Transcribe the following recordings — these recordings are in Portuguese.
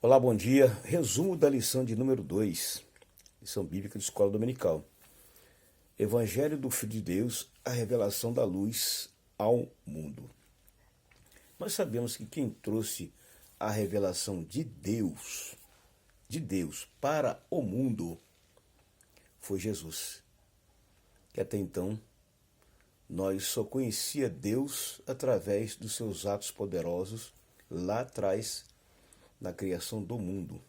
Olá, bom dia. Resumo da lição de número 2, lição bíblica de escola dominical. Evangelho do Filho de Deus, a revelação da luz ao mundo. Nós sabemos que quem trouxe a revelação de Deus para o mundo, foi Jesus. Que até então nós só conhecia Deus através dos seus atos poderosos lá atrás, na criação do mundo.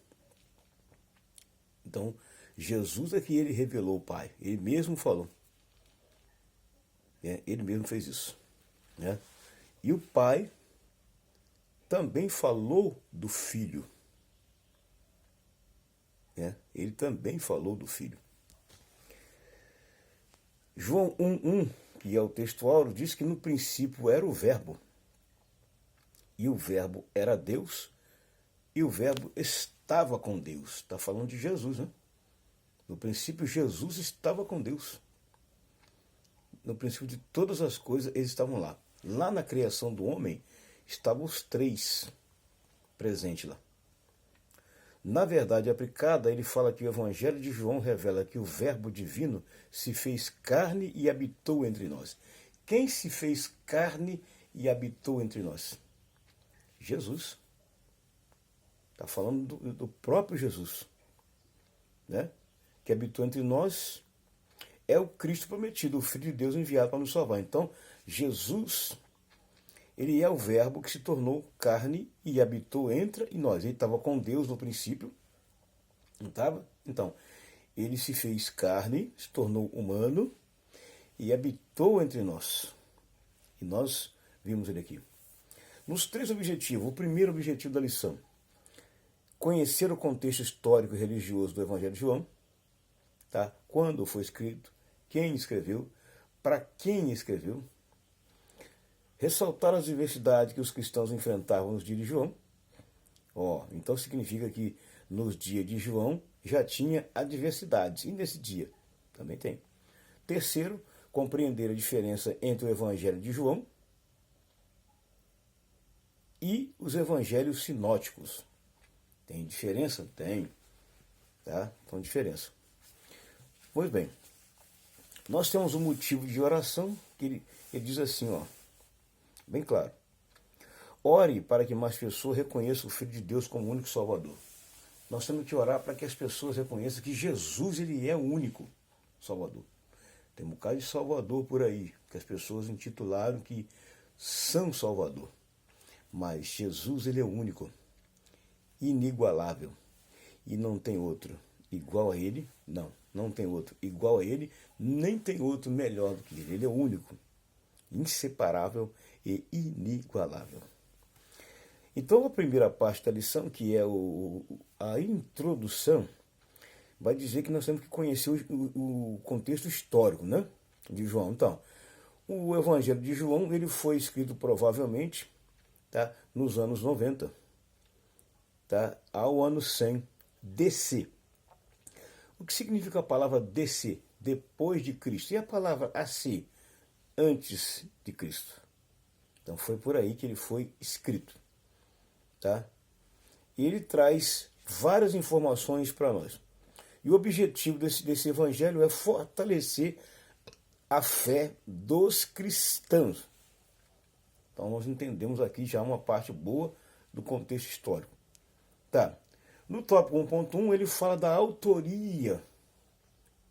Então, Jesus é que ele revelou o Pai. Ele mesmo falou. Ele mesmo fez isso. E o Pai também falou do Filho. Ele também falou do Filho. João 1,1, que é o texto áureo, diz que no princípio era o Verbo. E o Verbo era Deus. E o Verbo estava com Deus. Está falando de Jesus, né? No princípio, Jesus estava com Deus. No princípio de todas as coisas, eles estavam lá. Lá na criação do homem, estavam os três presentes lá. Na verdade aplicada, ele fala que o Evangelho de João revela que o Verbo divino se fez carne e habitou entre nós. Quem se fez carne e habitou entre nós? Jesus. Está falando do próprio Jesus, que habitou entre nós, é o Cristo prometido, o Filho de Deus enviado para nos salvar. Então, Jesus, ele é o Verbo que se tornou carne e habitou entre nós. Ele estava com Deus no princípio, não estava? Então, ele se fez carne, se tornou humano e habitou entre nós. E nós vimos ele aqui. Nos três objetivos, o primeiro objetivo da lição: conhecer o contexto histórico e religioso do Evangelho de João, quando foi escrito, quem escreveu, para quem escreveu, ressaltar as diversidades que os cristãos enfrentavam nos dias de João. Então significa que nos dias de João já tinha adversidades, e nesse dia também tem. Terceiro, compreender a diferença entre o Evangelho de João e os evangelhos sinóticos. Tem diferença? Tem. Tem diferença. Pois bem, nós temos um motivo de oração que ele diz assim, bem claro. Ore para que mais pessoas reconheçam o Filho de Deus como o único Salvador. Nós temos que orar para que as pessoas reconheçam que Jesus ele é o único Salvador. Tem um bocado de Salvador por aí, que as pessoas intitularam que são Salvador. Mas Jesus ele é o único, inigualável, e não tem outro igual a ele, não tem outro igual a ele, nem tem outro melhor do que ele. Ele é o único, inseparável e inigualável. Então a primeira parte da lição, que é a introdução, vai dizer que nós temos que conhecer o contexto histórico, de João. Então, o Evangelho de João ele foi escrito provavelmente nos anos 90, ao ano 100 DC. O que significa a palavra DC? Depois de Cristo. E a palavra AC? Antes de Cristo. Então foi por aí que ele foi escrito. E ele traz várias informações para nós. E o objetivo desse evangelho é fortalecer a fé dos cristãos. Então nós entendemos aqui já uma parte boa do contexto histórico. No tópico 1.1 ele fala da autoria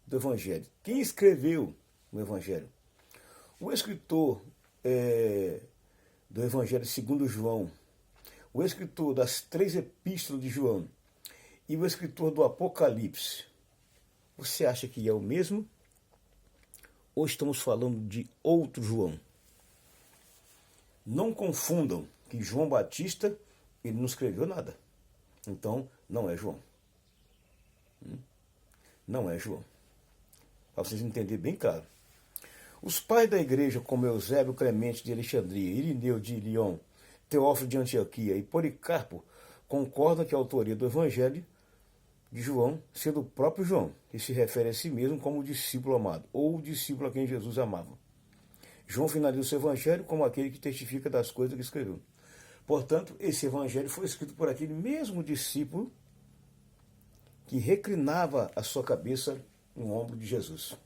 do Evangelho. Quem escreveu o Evangelho? O escritor do Evangelho segundo João, o escritor das 3 epístolas de João e o escritor do Apocalipse. Você acha que é o mesmo? Ou estamos falando de outro João? Não confundam que João Batista ele não escreveu nada. Então, não é João. Não é João. Para vocês entenderem bem claro. Os pais da igreja, como Eusébio Clemente de Alexandria, Irineu de Lyon, Teófilo de Antioquia e Policarpo, concordam que a autoria do Evangelho de João seja do próprio João, que se refere a si mesmo como o discípulo amado, ou o discípulo a quem Jesus amava. João finaliza o seu evangelho como aquele que testifica das coisas que escreveu. Portanto, esse evangelho foi escrito por aquele mesmo discípulo que reclinava a sua cabeça no ombro de Jesus,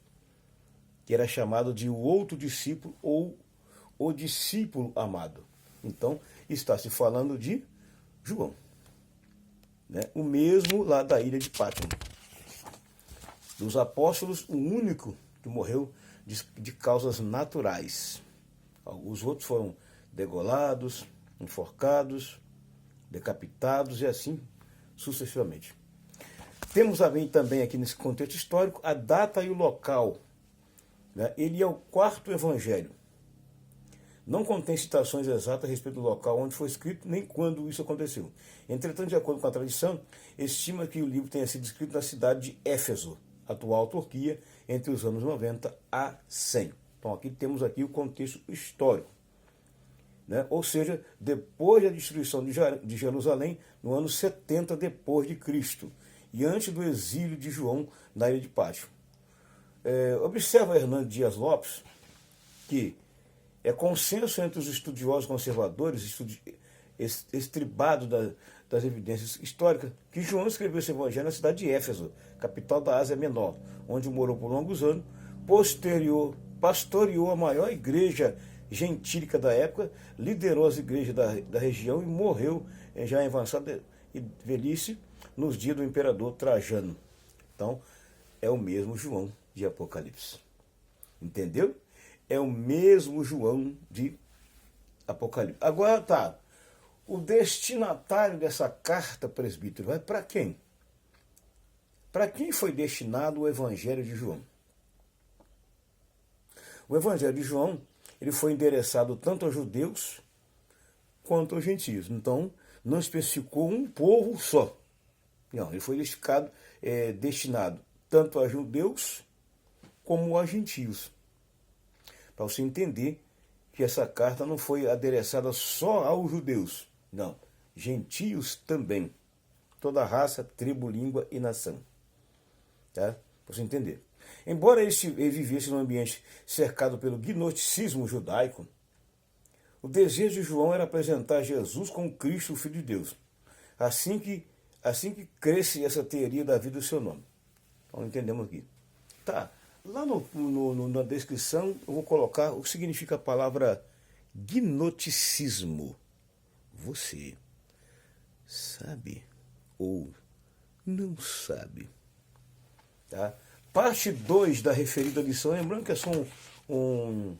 que era chamado de o outro discípulo ou o discípulo amado. Então, está se falando de João, né? O mesmo lá da ilha de Pátmos. Dos apóstolos, o único que morreu de causas naturais. Os outros foram degolados, enforcados, decapitados e assim sucessivamente. Temos também aqui nesse contexto histórico a data e o local, né? Ele é o quarto evangelho. Não contém citações exatas a respeito do local onde foi escrito, nem quando isso aconteceu. Entretanto, de acordo com a tradição, estima que o livro tenha sido escrito na cidade de Éfeso, atual Turquia, entre os anos 90 a 100. Então aqui temos aqui o contexto histórico, né? Ou seja, depois da destruição de Jerusalém, no ano 70 depois de Cristo, e antes do exílio de João na ilha de Pátmos. Observa Hernando Dias Lopes que é consenso entre os estudiosos conservadores, estribado das evidências históricas, que João escreveu esse evangelho na cidade de Éfeso, capital da Ásia Menor, onde morou por longos anos, pastoreou a maior igreja gentílica da época, liderou as igrejas da região e morreu já em avançada velhice nos dias do imperador Trajano. Então, é o mesmo João de Apocalipse. Entendeu? É o mesmo João de Apocalipse. Agora tá, o destinatário dessa carta, presbítero, é para quem? Para quem foi destinado o Evangelho de João? O Evangelho de João, ele foi endereçado tanto aos judeus quanto aos gentios. Então, não especificou um povo só. Não, ele foi destinado tanto a judeus como a gentios. Para você entender que essa carta não foi adereçada só aos judeus. Não, gentios também. Toda raça, tribo, língua e nação. Tá? Para você entender. Embora ele vivesse num ambiente cercado pelo gnosticismo judaico, o desejo de João era apresentar Jesus como Cristo, o Filho de Deus. Assim que cresce essa teoria da vida do seu nome. Então entendemos aqui. Tá. Lá na descrição eu vou colocar o que significa a palavra gnosticismo. Você sabe ou não sabe? Tá? Parte 2 da referida lição, lembrando que é só um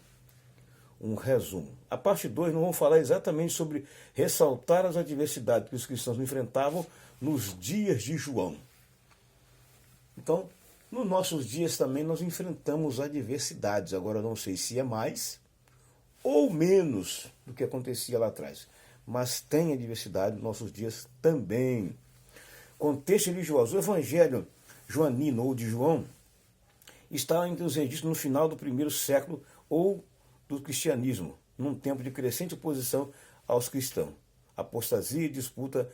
resumo. A parte 2 nós vamos falar exatamente sobre ressaltar as adversidades que os cristãos enfrentavam nos dias de João. Então, nos nossos dias também nós enfrentamos adversidades. Agora não sei se é mais ou menos do que acontecia lá atrás. Mas tem adversidade nos nossos dias também. Contexto religioso. O Evangelho joanino ou de João está entre os registros no final do primeiro século ou do cristianismo, num tempo de crescente oposição aos cristãos. Apostasia e disputa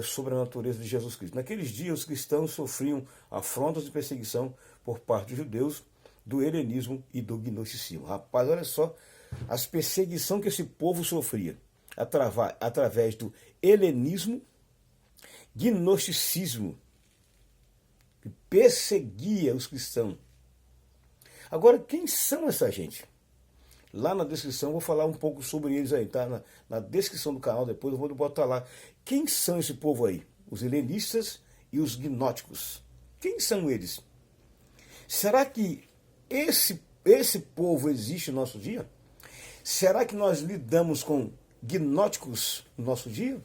sobre a natureza de Jesus Cristo. Naqueles dias, os cristãos sofriam afrontas e perseguição por parte dos judeus, do helenismo e do gnosticismo. Rapaz, olha só as perseguições que esse povo sofria através do helenismo, gnosticismo, que perseguia os cristãos. Agora, quem são essa gente? Lá na descrição eu vou falar um pouco sobre eles aí, tá? Na descrição do canal depois eu vou botar lá. Quem são esse povo aí? Os helenistas e os gnósticos. Quem são eles? Será que esse povo existe no nosso dia? Será que nós lidamos com gnósticos no nosso dia?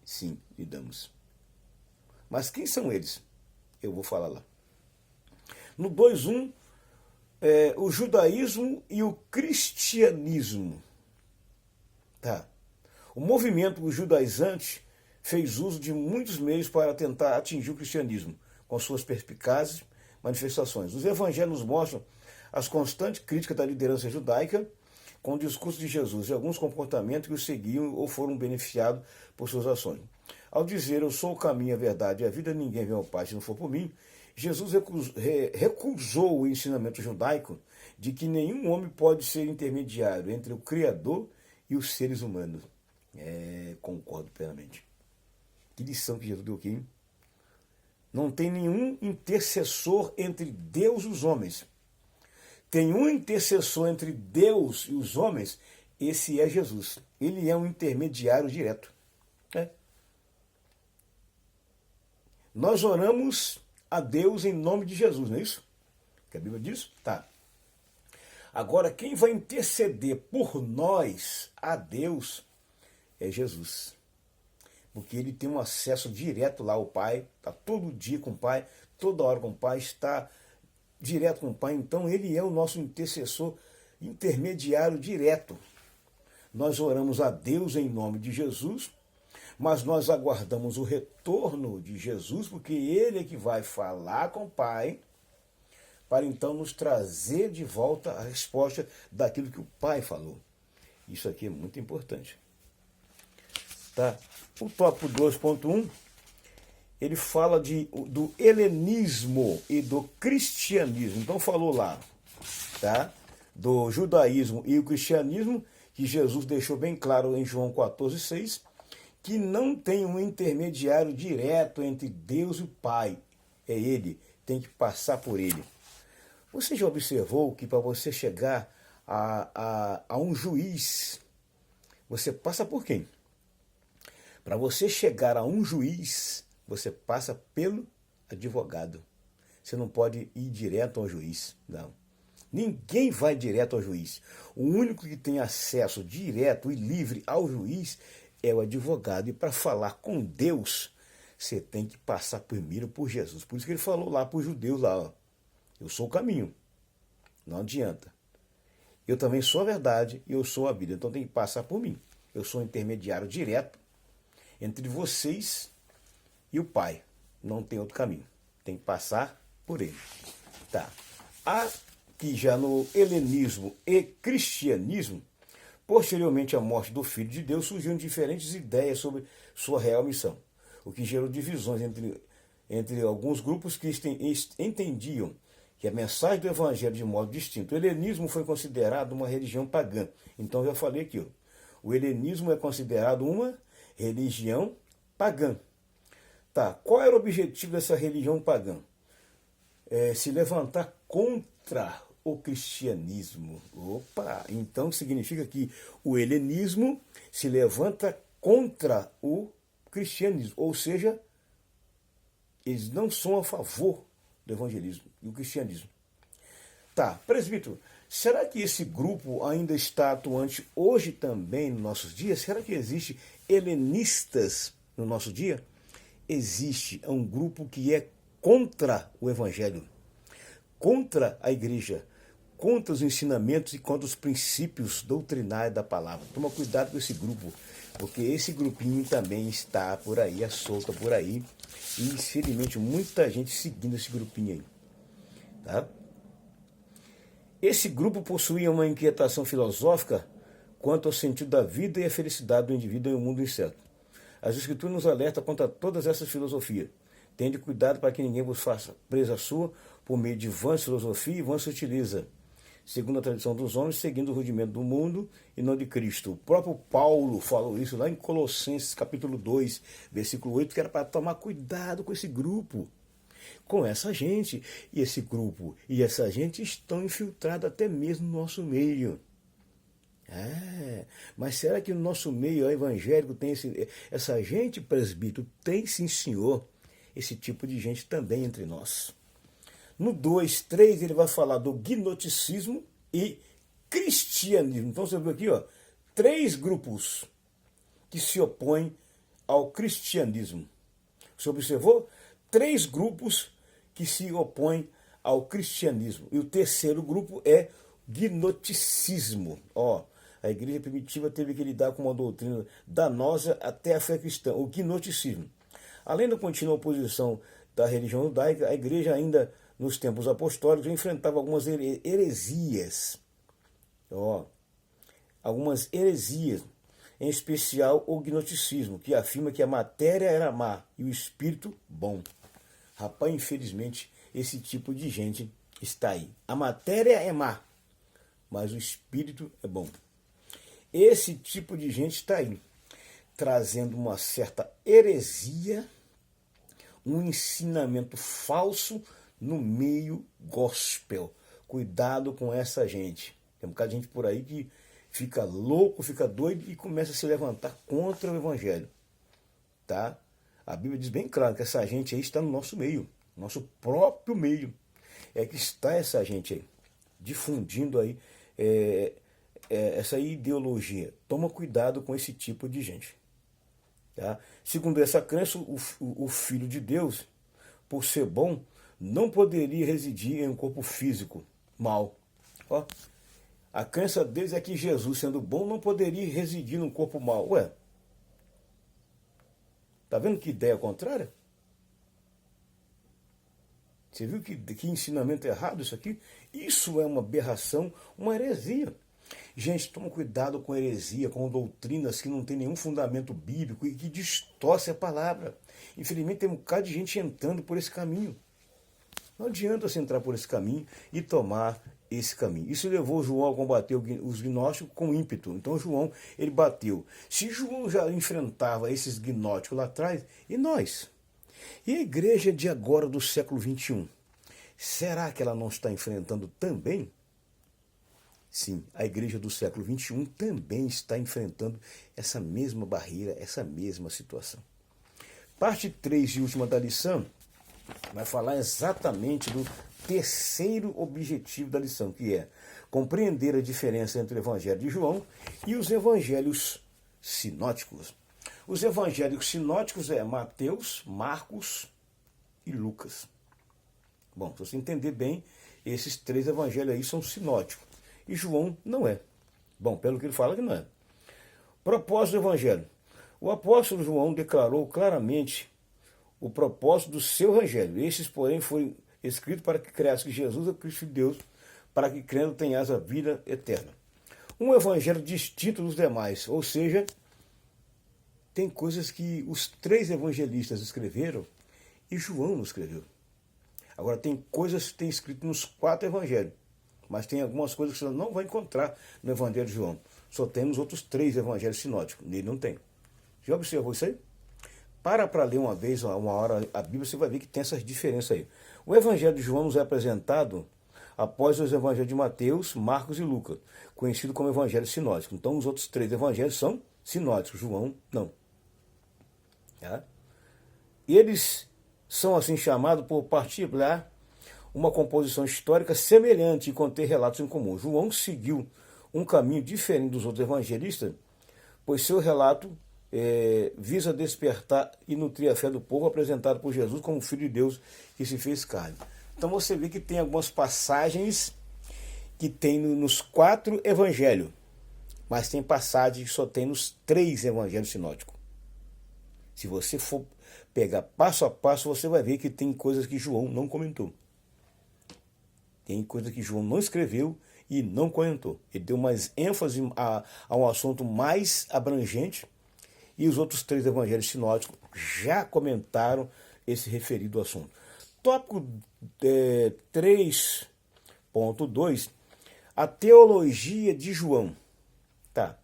Sim, lidamos. Mas quem são eles? Eu vou falar lá. No 2.1, o judaísmo e o cristianismo. Tá. O movimento judaizante fez uso de muitos meios para tentar atingir o cristianismo, com suas perspicazes manifestações. Os evangelhos mostram as constantes críticas da liderança judaica com o discurso de Jesus e alguns comportamentos que o seguiam ou foram beneficiados por suas ações. Ao dizer, eu sou o caminho, a verdade e a vida, ninguém vem ao Pai se não for por mim, Jesus recusou o ensinamento judaico de que nenhum homem pode ser intermediário entre o Criador e os seres humanos. Concordo plenamente. Que lição que Jesus deu aqui, hein? Não tem nenhum intercessor entre Deus e os homens. Tem um intercessor entre Deus e os homens, esse é Jesus. Ele é um intermediário direto. Nós oramos a Deus em nome de Jesus, não é isso? Que a Bíblia diz? Tá. Agora, quem vai interceder por nós a Deus é Jesus. Porque ele tem um acesso direto lá ao Pai, está todo dia com o Pai, toda hora com o Pai, está direto com o Pai. Então, ele é o nosso intercessor, intermediário direto. Nós oramos a Deus em nome de Jesus, mas nós aguardamos o retorno de Jesus, porque ele é que vai falar com o Pai, para então nos trazer de volta a resposta daquilo que o Pai falou. Isso aqui é muito importante. Tá? O tópico 2.1, ele fala do helenismo e do cristianismo. Então falou lá, tá? Do judaísmo e o cristianismo, que Jesus deixou bem claro em João 14,6, que não tem um intermediário direto entre Deus e o Pai. É ele, tem que passar por ele. Você já observou que para você chegar a um juiz, você passa por quem? Para você chegar a um juiz, você passa pelo advogado. Você não pode ir direto ao juiz, não. Ninguém vai direto ao juiz. O único que tem acesso direto e livre ao juiz é o advogado. E para falar com Deus, você tem que passar primeiro por Jesus. Por isso que ele falou lá para os judeus, lá, ó, eu sou o caminho. Não adianta. Eu também sou a verdade e eu sou a vida. Então tem que passar por mim. Eu sou o intermediário direto entre vocês e o Pai. Não tem outro caminho. Tem que passar por ele. Tá. Aqui já no helenismo e cristianismo, posteriormente à morte do Filho de Deus, surgiram diferentes ideias sobre sua real missão, o que gerou divisões entre alguns grupos que entendiam que a mensagem do Evangelho de modo distinto. O helenismo foi considerado uma religião pagã. Então, eu já falei aqui, ó, o helenismo é considerado uma religião pagã. Tá, qual era o objetivo dessa religião pagã? Se levantar contra o cristianismo. Opa, então significa que o helenismo se levanta contra o cristianismo, ou seja, eles não são a favor do evangelismo e do cristianismo. Tá, presbítero, será que esse grupo ainda está atuante hoje também nos nossos dias? Será que existe helenistas no nosso dia? Existe um grupo que é contra o evangelho, contra a igreja, contra os ensinamentos e contra os princípios doutrinários da palavra. Toma cuidado com esse grupo, porque esse grupinho também está por aí, à solta por aí, e infelizmente muita gente seguindo esse grupinho aí. Tá? Esse grupo possuía uma inquietação filosófica quanto ao sentido da vida e a felicidade do indivíduo em um mundo incerto. As Escrituras nos alertam contra todas essas filosofias. Tende cuidado para que ninguém vos faça presa sua por meio de vãs filosofia e vã se utiliza, segundo a tradição dos homens, seguindo o rudimento do mundo e não de Cristo. O próprio Paulo falou isso lá em Colossenses capítulo 2, versículo 8, que era para tomar cuidado com esse grupo, com essa gente. E esse grupo e essa gente estão infiltrados até mesmo no nosso meio. Mas será que no nosso meio evangélico tem essa gente, presbítero? Tem sim, senhor. Esse tipo de gente também entre nós. No 2.3 ele vai falar do gnosticismo e cristianismo. Então você viu aqui, ó, 3 grupos que se opõem ao cristianismo. Você observou? 3 grupos que se opõem ao cristianismo. E o terceiro grupo é gnosticismo. Ó, a igreja primitiva teve que lidar com uma doutrina danosa até a fé cristã, o gnosticismo. Além da contínua oposição da religião judaica, a igreja ainda nos tempos apostólicos enfrentava algumas heresias. Algumas heresias, em especial o gnosticismo, que afirma que a matéria era má e o espírito bom. Rapaz, infelizmente, esse tipo de gente está aí. A matéria é má, mas o espírito é bom. esse tipo de gente está aí, trazendo uma certa heresia, um ensinamento falso no meio gospel. Cuidado com essa gente. Tem um bocado de gente por aí que fica louco, fica doido e começa a se levantar contra o evangelho. Tá? A Bíblia diz bem claro que essa gente aí está no nosso meio, nosso próprio meio. É que está essa gente aí, difundindo aí essa ideologia. Toma cuidado com esse tipo de gente. Tá? Segundo essa crença, o Filho de Deus, por ser bom, não poderia residir em um corpo físico mal. Ó, a crença deles é que Jesus, sendo bom, não poderia residir num corpo mal. Ué, tá vendo que ideia contrária? Você viu que ensinamento errado isso aqui? Isso é uma aberração, uma heresia. Gente, toma cuidado com heresia, com doutrinas que não tem nenhum fundamento bíblico e que distorce a palavra. Infelizmente tem um bocado de gente entrando por esse caminho. Não adianta você entrar por esse caminho e tomar esse caminho. Isso levou João a combater os gnósticos com ímpeto. Então João, ele bateu. Se João já enfrentava esses gnósticos lá atrás, e nós? E a igreja de agora do século XXI? Será que ela não está enfrentando também? Sim, a igreja do século XXI também está enfrentando essa mesma barreira, essa mesma situação. Parte 3 e última da lição vai falar exatamente do terceiro objetivo da lição, que é compreender a diferença entre o Evangelho de João e os evangelhos sinóticos. Os evangelhos sinóticos é Mateus, Marcos e Lucas. Bom, se você entender bem, esses 3 evangelhos aí são sinóticos. E João não é. Bom, pelo que ele fala que não é. Propósito do evangelho. O apóstolo João declarou claramente o propósito do seu evangelho. Esses, porém, foram escritos para que creas que Jesus é o Cristo de Deus, para que crendo tenhas a vida eterna. Um evangelho distinto dos demais, ou seja, tem coisas que os 3 evangelistas escreveram e João não escreveu. Agora, tem coisas que tem escrito nos 4 evangelhos, mas tem algumas coisas que você não vai encontrar no evangelho de João. Só tem nos outros 3 evangelhos sinóticos, nele não tem. Já observou isso aí? Para ler uma vez, uma hora, a Bíblia, você vai ver que tem essas diferenças aí. O evangelho de João nos é apresentado após os evangelhos de Mateus, Marcos e Lucas, conhecido como evangelho sinótico. Então, os outros 3 evangelhos são sinóticos, João não. Tá? E eles são assim chamados por partilhar uma composição histórica semelhante e conter relatos em comum. João seguiu um caminho diferente dos outros evangelistas, pois seu relato visa despertar e nutrir a fé do povo apresentado por Jesus como Filho de Deus que se fez carne. Então você vê que tem algumas passagens que tem nos 4 evangelhos, mas tem passagens que só tem nos 3 evangelhos sinóticos. Se você for pegar passo a passo, você vai ver que tem coisas que João não comentou. Tem coisas que João não escreveu e não comentou. Ele deu mais ênfase a um assunto mais abrangente e os outros 3 evangelhos sinóticos já comentaram esse referido assunto. Tópico 3.2, a teologia de João. Tá.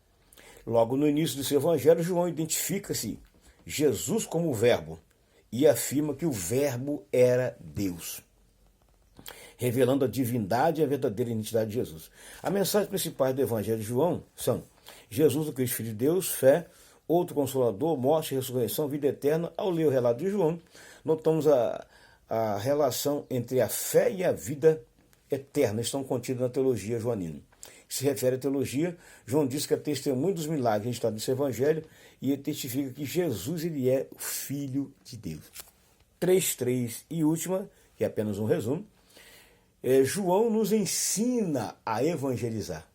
Logo no início do seu evangelho, João identifica-se Jesus como o Verbo e afirma que o Verbo era Deus, revelando a divindade e a verdadeira identidade de Jesus. A mensagem principal do Evangelho de João são Jesus, o Cristo, Filho de Deus, fé, outro Consolador, morte, ressurreição, vida eterna. Ao ler o relato de João, notamos a relação entre a fé e a vida eterna, estão contidas na teologia joanina. Se refere à teologia, João diz que é testemunho dos milagres registrados nesse Evangelho e ele testifica que Jesus ele é o Filho de Deus. 3.3 e última, que é apenas um resumo, João nos ensina a evangelizar.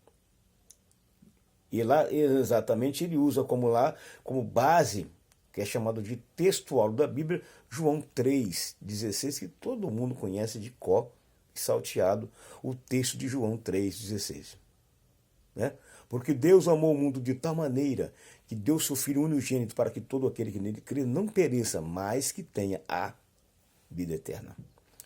E lá, exatamente, ele usa como base, que é chamado de textual da Bíblia, João 3,16, que todo mundo conhece de cor e salteado, o texto de João 3,16. Né? Porque Deus amou o mundo de tal maneira que deu seu Filho unigênito para que todo aquele que nele crê não pereça, mas que tenha a vida eterna.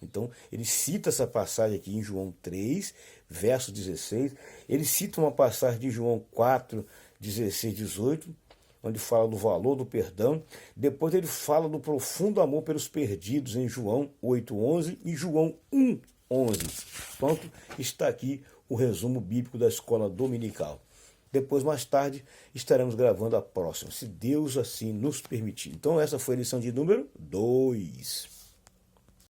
Então, ele cita essa passagem aqui em João 3, verso 16. Ele cita uma passagem de João 4, 16, 18, onde fala do valor do perdão. Depois ele fala do profundo amor pelos perdidos em João 8:11 e João 1:11. Pronto, está aqui o resumo bíblico da escola dominical. Depois, mais tarde, estaremos gravando a próxima, se Deus assim nos permitir. Então, essa foi a lição de número 2.